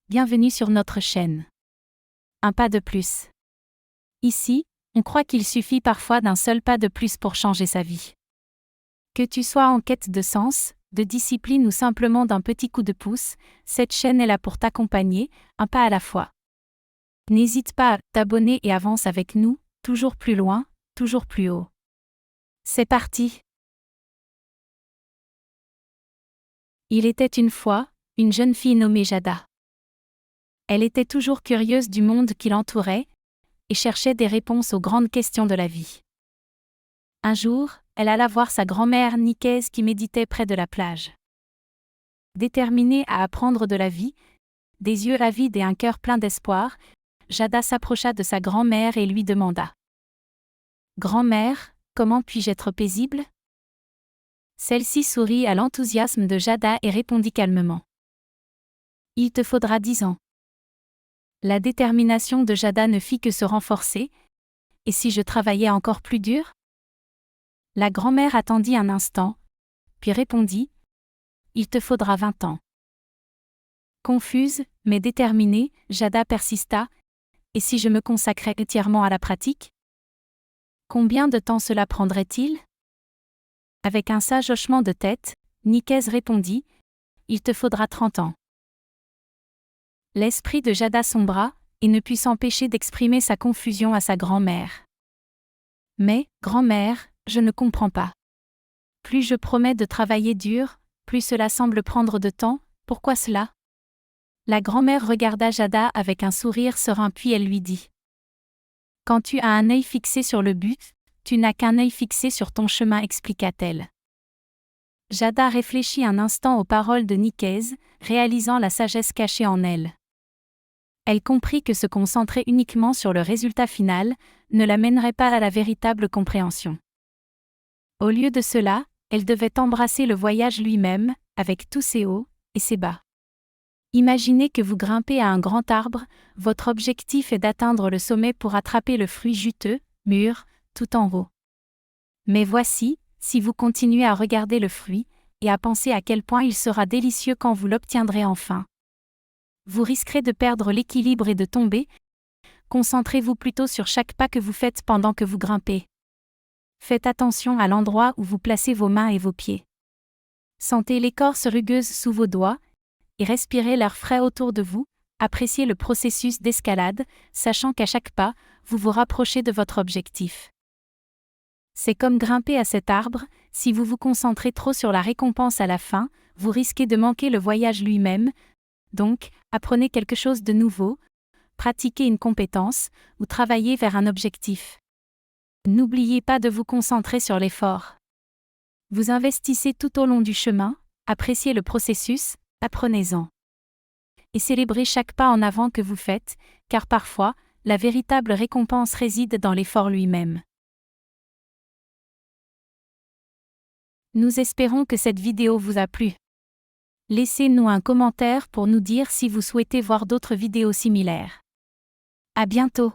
bienvenue sur notre chaîne. Un pas de plus. Ici, on croit qu'il suffit parfois d'un seul pas de plus pour changer sa vie. Que tu sois en quête de sens, de discipline ou simplement d'un petit coup de pouce, cette chaîne est là pour t'accompagner, un pas à la fois. N'hésite pas à t'abonner et avance avec nous, toujours plus loin, toujours plus haut. C'est parti! Il était une fois, une jeune fille nommée Jada. Elle était toujours curieuse du monde qui l'entourait, et cherchait des réponses aux grandes questions de la vie. Un jour, elle alla voir sa grand-mère Nicaise qui méditait près de la plage. Déterminée à apprendre de la vie, des yeux avides et un cœur plein d'espoir, Jada s'approcha de sa grand-mère et lui demanda : « Grand-mère, comment puis-je être paisible ?» Celle-ci sourit à l'enthousiasme de Jada et répondit calmement : « Il te faudra 10 ans. » La détermination de Jada ne fit que se renforcer. « Et si je travaillais encore plus dur ?» La grand-mère attendit un instant, puis répondit : « Il te faudra 20 ans. » Confuse, mais déterminée, Jada persista : « Et si je me consacrais entièrement à la pratique ? Combien de temps cela prendrait-il ?» Avec un sage hochement de tête, Nicaise répondit : « Il te faudra 30 ans. » L'esprit de Jada sombra, et ne put s'empêcher d'exprimer sa confusion à sa grand-mère. « Mais, grand-mère, je ne comprends pas. Plus je promets de travailler dur, plus cela semble prendre de temps, pourquoi cela ?» La grand-mère regarda Jada avec un sourire serein puis elle lui dit : « Quand tu as un œil fixé sur le but, tu n'as qu'un œil fixé sur ton chemin, expliqua-t-elle. Jada réfléchit un instant aux paroles de Nicaise, réalisant la sagesse cachée en elle. Elle comprit que se concentrer uniquement sur le résultat final ne la mènerait pas à la véritable compréhension. Au lieu de cela, elle devait embrasser le voyage lui-même, avec tous ses hauts et ses bas. Imaginez que vous grimpez à un grand arbre, votre objectif est d'atteindre le sommet pour attraper le fruit juteux, mûr, tout en haut. Mais voici, si vous continuez à regarder le fruit, et à penser à quel point il sera délicieux quand vous l'obtiendrez enfin, vous risquerez de perdre l'équilibre et de tomber. Concentrez-vous plutôt sur chaque pas que vous faites pendant que vous grimpez. Faites attention à l'endroit où vous placez vos mains et vos pieds. Sentez l'écorce rugueuse sous vos doigts, et respirez l'air frais autour de vous. Appréciez le processus d'escalade, sachant qu'à chaque pas, vous vous rapprochez de votre objectif. C'est comme grimper à cet arbre, si vous vous concentrez trop sur la récompense à la fin, vous risquez de manquer le voyage lui-même. Donc, apprenez quelque chose de nouveau, pratiquez une compétence, ou travaillez vers un objectif. N'oubliez pas de vous concentrer sur l'effort. Vous investissez tout au long du chemin, appréciez le processus, apprenez-en. Et célébrez chaque pas en avant que vous faites, car parfois, la véritable récompense réside dans l'effort lui-même. Nous espérons que cette vidéo vous a plu. Laissez-nous un commentaire pour nous dire si vous souhaitez voir d'autres vidéos similaires. À bientôt!